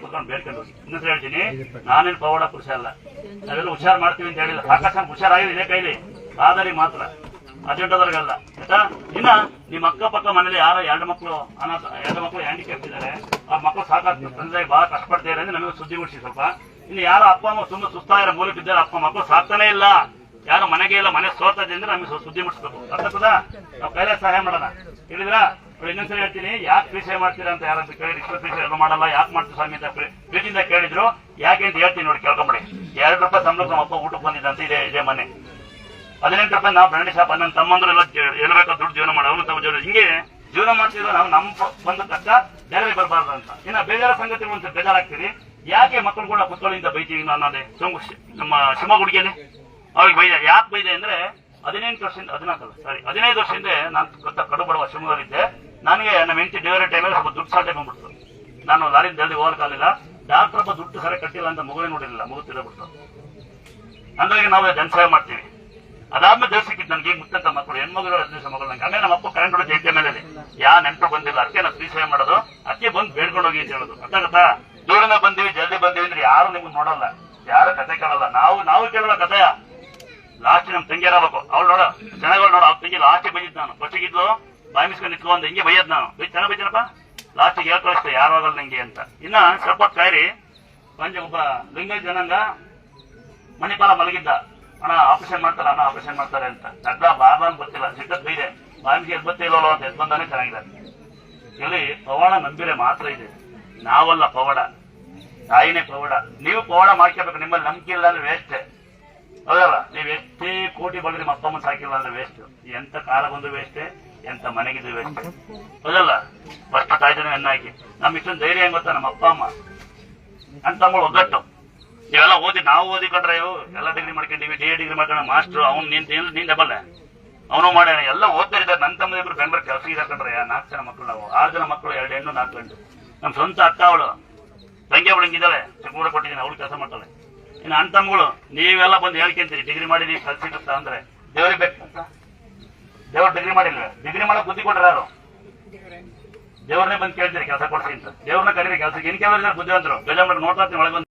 ಕುತ್ಕೊಂಡು ಬೇಡ್ಕೊಂಡು ಇನ್ನೊಂದು ಹೇಳ್ತೀನಿ, ನಾನೇನು ಪವಾಡ ಪುರುಷ ಅಲ್ಲ, ನಾವೆಲ್ಲ ಹುಷಾರ್ ಮಾಡ್ತೀವಿ ಅಂತ ಹೇಳಿಲ್ಲ. ಸಾಕಷ್ಟು ಹುಷಾರಾಗಿದೆ ಇದೇ ಕೈಲಿ, ಆಧಾರಿ ಮಾತ್ರ, ಅಜೆಂಡದವ್ರಿಗಲ್ಲ ಆಯ್ತಾ. ಇನ್ನ ನಿಮ್ಮ ಅಕ್ಕಪಕ್ಕ ಮನೇಲಿ ಯಾರೋ ಎರಡು ಮಕ್ಕಳು ಹ್ಯಾಂಡಿಕ್ಯಾಪ್ ಇದ್ದಾರೆ, ಆ ಮಕ್ಕಳು ಸಾಕಾಗ್ತದೆ, ತಂದೆ ಬಹಳ ಕಷ್ಟಪಡ್ತಾರೆ ಅಂದ್ರೆ ನಮಗೆ ಸುದ್ದಿ ಮುಡಿಸಿ ಸ್ವಲ್ಪ. ಇನ್ನು ಯಾರೋ ಅಪ್ಪ ಅಮ್ಮ ತುಂಬಾ ಸುಸ್ತಾಗಿರೋ ಮೂಲಕ ಇದ್ದಾರೆ, ಅಪ್ಪ ಮಕ್ಕಳು ಸಾಕ್ತಾನೆ ಇಲ್ಲ, ಯಾರು ಮನೆಗೆ ಇಲ್ಲ, ಮನೆ ಸೋತದೆ ಅಂದ್ರೆ ನಮಗೆ ಸುದ್ದಿ ಮುಡಿಸ್ಬೇಕು, ಅರ್ಥದ ನಾವು ಕೈಲೇ ಸಹಾಯ ಮಾಡೋಣ. ಹೇಳಿದ್ರ ಇನ್ನೊಂದ್ಸರಿ ಹೇಳ್ತೀನಿ, ಯಾಕೆ ಪ್ರೀಸೆ ಮಾಡ್ತೀರಾ ಅಂತ ಯಾರು ಕೇಳಿ, ಇಷ್ಟು ಪ್ರೀಸೆ ಎಲ್ಲ ಮಾಡಲ್ಲ, ಯಾಕೆ ಮಾಡ್ತೀವಿ ಸ್ವಾಮಿ ಅಂತ ಪ್ರೀತಿಯಿಂದ ಕೇಳಿದ್ರು. ಯಾಕೆ ಅಂತ ಹೇಳ್ತೀನಿ ನೋಡಿ, ಕೇಳ್ಕೊಂಬಿಡಿ. ₹2 ಸಂಬಳಕ್ಕೆ ನಮ್ಮ ಅಪ್ಪ ಊಟಕ್ಕೆ ಬಂದಿದ್ದಂತ ಇದೇ ಮನೆ. ₹18 ನಾವು ಬ್ರಾಂಡಿ ಶಾಪ್, ನನ್ನ ತಮ್ಮಂದ್ರು ಎಲ್ಲ ಹೇಳ್ಬೇಕಾದ ದುಡ್ಡು ಜೀವನ ಮಾಡೋರು ಹಿಂಗೆ ಜೀವನ ಮಾಡ್ತಿದ್ರು. ನಾವು ನಮ್ಮ ಬಂದ ಕಷ್ಟ ಬೇರೆ ಬರಬಾರ್ದು ಅಂತ. ಇನ್ನು ಬೇಜಾರ ಸಂಗತಿ ಒಂದು ಬೇಜಾರಾಗ್ತೀರಿ, ಯಾಕೆ ಮಕ್ಕಳು ಕೂಡ ಕುತ್ಕೊಳ್ಳಿಂದ ಬೈತೀವಿ ಅನ್ನೋದೇ ನಮ್ಮ ಶಿವಮೊಗ್ಗಡಿಗೆನೆ ಅವ್ರಿಗೆ ಬೈದೆ. ಯಾಕೆ ಬೈದೆ ಅಂದ್ರೆ 15 ವರ್ಷದಿಂದ ನಾನು ಕಡು ಬಡವ ಶಿವಮೊಗ್ಗದಲ್ಲಿದ್ದೆ. ನನಗೆ ನಮ್ಮ ಹೆಂಡತಿ ಡೆಲಿವರಿ ಟೈಮಲ್ಲಿ ಸ್ವಲ್ಪ ದುಡ್ಡು ಸಾಲ್ಟೆ ಬಂದ್ಬಿಡ್ತು. ನಾನು ಲಾರಿ ಜಲ್ದಿ ಹೋಗಕ್ಕಾಗಲಿಲ್ಲ. ಡಾಕ್ಟರ್ ಒಬ್ಬ ದುಡ್ಡು ಸರಿ ಕಟ್ಟಿಲ್ಲ ಅಂತ ಮಗುವೇ ನೋಡಿರಲಿಲ್ಲ, ಮಗು ತಿರಬಿಡ್ತು. ಹಂಗಾಗಿ ನಾವು ಜನಸೇವೆ ಮಾಡ್ತೀವಿ. ಅದಾದ್ಮೇಲೆ ದೇಶ ಸಿಕ್ಕಿತ್ತು ನನಗೆ ಮುತ್ತಂತ ಮಕ್ಕಳು, ಹೆಣ್ಮಗಳು 15 ಮಗಳು. ನಂಗೆ ಆಮೇಲೆ ನಮ್ಮ ಅಪ್ಪ ಕರೆಂಟ್ ಹೊಡೆದ ಜಯಂತಿ ಮೇಲೆ ನೆಂಟರು ಬಂದಿಲ್ಲ, ಅದಕ್ಕೆ ನಾವು ಪ್ರೀ ಸೇವೆ ಮಾಡೋದು, ಅದಕ್ಕೆ ಬಂದು ಬೇಡ್ಕೊಂಡು ಹೋಗಿ ಅಂತ ಹೇಳೋದು. ಗೊತ್ತಾಗತ್ತಾ? ದೂರಿಂದ ಬಂದಿವಿ ಜಲ್ದಿ ಬಂದಿವಿ ಅಂದ್ರೆ ಯಾರು ನಿಮ್ಗೆ ನೋಡಲ್ಲ, ಯಾರು ಕತೆ ಕೇಳಲ್ಲ. ನಾವು ಕೇಳಲ್ಲ ಕಥೆಯ. ಲಾಸ್ಟ್ ನಮ್ ತಂಗಿ ಇರಬೇಕು, ಅವ್ಳು ನೋಡ ಚೆನ್ನಾಗಿ ನೋಡ, ಅವ್ರ ತಂಗಿ ಲಾಸ್ಟ್ ಬೈದಿದ್ದು ನಾನು. ಫಸ್ಟಿಗಿದ್ಲು ಬಾಯಿ ಮಿಸ್ಕೊಂಡು ನಿಂತ್ಕೊಂಡು ಹಿಂಗೆ ಬೈಯದ್ ನಾನು, ಚೆನ್ನಾಗಿ ಬೈತೀನಪ್ಪ, ಲಾಸ್ಟಿಗೆ ಹೇಳ್ಕೊಳಿಸ್ತೇ ಯಾರು ಆಗಲ್ಲ ನಂಗೆ ಅಂತ. ಇನ್ನ ಸ್ವಲ್ಪ ಕಾಯಿರಿ ಒಬ್ಬ ಲಿಂಗಾಯತ ಜನಾಂಗ ಮಣಿಪಾಲ ಮಲಗಿದ್ದ, ಅಣ್ಣ ಆಪರೇಷನ್ ಮಾಡ್ತಾರೆ, ಅಣ್ಣ ಆಪರೇಷನ್ ಮಾಡ್ತಾರೆ ಅಂತ. ಅಡ್ಡ ಬಾಬಾ ಗೊತ್ತಿಲ್ಲ, ಸಿಟ್ಟದ್ ಬೈದೆ, ಬಾಯಿಗೆ ಎದ್ ಇಲ್ಲೋ ಅಂತ ಎದ್ ಬಂದಾನೆ ಚೆನ್ನಾಗಿದೆ. ಇಲ್ಲಿ ಪವಾಡ ನಂಬಿರೆ ಮಾತ್ರ ಇದೆ, ನಾವಲ್ಲ ಪವಾಡ, ತಾಯಿನೇ ಪವಾಡ. ನೀವು ಪವಾಡ ಮಾಡ್ಕೋಬೇಕು, ನಿಮ್ಮಲ್ಲಿ ನಂಬಿಕೆ ಇಲ್ಲ ಅಂದ್ರೆ ವೇಸ್ಟ್. ಹೌದಲ್ಲ? ನೀವು ಎಷ್ಟೇ ಕೋಟಿ ಬಳಿ ನಿಮ್ಮ ಅಪ್ಪ ಅಮ್ಮ ಸಾಕಿಲ್ಲ ಅಂದ್ರೆ ವೇಸ್ಟ್. ಎಂತ ಕಾಲ ಬಂದು ವೇಸ್ಟ್, ಎಂತ ಮನೆಗಿದ್ದು ವೇಸ್ಟ್. ಹೌದಲ್ಲ? ಫಸ್ಟ್ ತಾಯ್ದನ ಹೆಣ್ಣಾಕಿ ನಮ್ ಇಷ್ಟೊಂದು ಧೈರ್ಯ ಹೆಂಗ್ ಗೊತ್ತಾ, ನಮ್ಮ ಅಪ್ಪ ಅಮ್ಮ ಅಂತ ತಮ್ಮಗಳು ಒಗ್ಗಟ್ಟು. ನೀವೆಲ್ಲ ನಾವು ಓದಿಕೊಂಡ್ರೆ ಎಲ್ಲ ಡಿಗ್ರಿ ಮಾಡ್ಕೊಂಡಿವಿ, ಡಿಗ್ರಿ ಮಾಡ್ಕೊಂಡ ಮಾಸ್ಟರ್ ಅವ್ನು ನೀನ್ ಡಬಲ್ ಅವನು ಮಾಡ್ಯಾನ, ಎಲ್ಲ ಓದ್ತಾ ಇದ್ದಾರೆ. ನನ್ನ ತಮ್ಮ ಇಬ್ರು ಬೆಂಗಳೂರು ಕೆಲಸ ಇದಾಕಂಡ್ರೆ 4 ಜನ ಮಕ್ಕಳು, ನಾವು 6 ಜನ ಮಕ್ಕಳು, 2 ಹೆಣ್ಣು 4 ಗಂಟು. ನಮ್ ಸ್ವಂತ ಅಕ್ಕ ಅವಳು, ತಂಗಿ ಅವಳು ಹಿಂಗಿದ್ದಾಳೆ, ಚಿಕ್ಕಮೂರ ಕೊಟ್ಟಿದ್ದೀನಿ, ಅವಳು ಕೆಲಸ ಮಾಡ್ತಾಳೆ. ಇನ್ನು ಅಣ್ಣ ತಮ್ಮಗಳು ನೀವೆಲ್ಲ ಬಂದು ಹೇಳ್ಕೊಂತೀರಿ ಡಿಗ್ರಿ ಮಾಡಿದೀವಿ ಕಲ್ಸಿಟ್ಟ ಅಂದ್ರೆ ದೇವ್ರಿಗೆ ಬೇಕಂತ. ದೇವ್ರು ಡಿಗ್ರಿ ಮಾಡಿಲ್ವೇ? ಡಿಗ್ರಿ ಮಾಡಕ್ ಬುದ್ಧಿ ಕೊಟ್ರೆ ಯಾರು? ದೇವ್ರನ್ನೇ ಬಂದು ಕೇಳ್ತೀರಿ ಕೆಲಸ ಕೊಡ್ಸಿ ಅಂತ. ದೇವ್ರನ್ನ ಕರೀರಿ ಕೆಲಸಕ್ಕೆ. ಇನ್ ಕೆಲವರು ಬುದ್ಧಿವಂತರು ಬೇಜಾರ್ ಮಾಡಿ ನೋಡ್ತಾ ಒಳಗೆ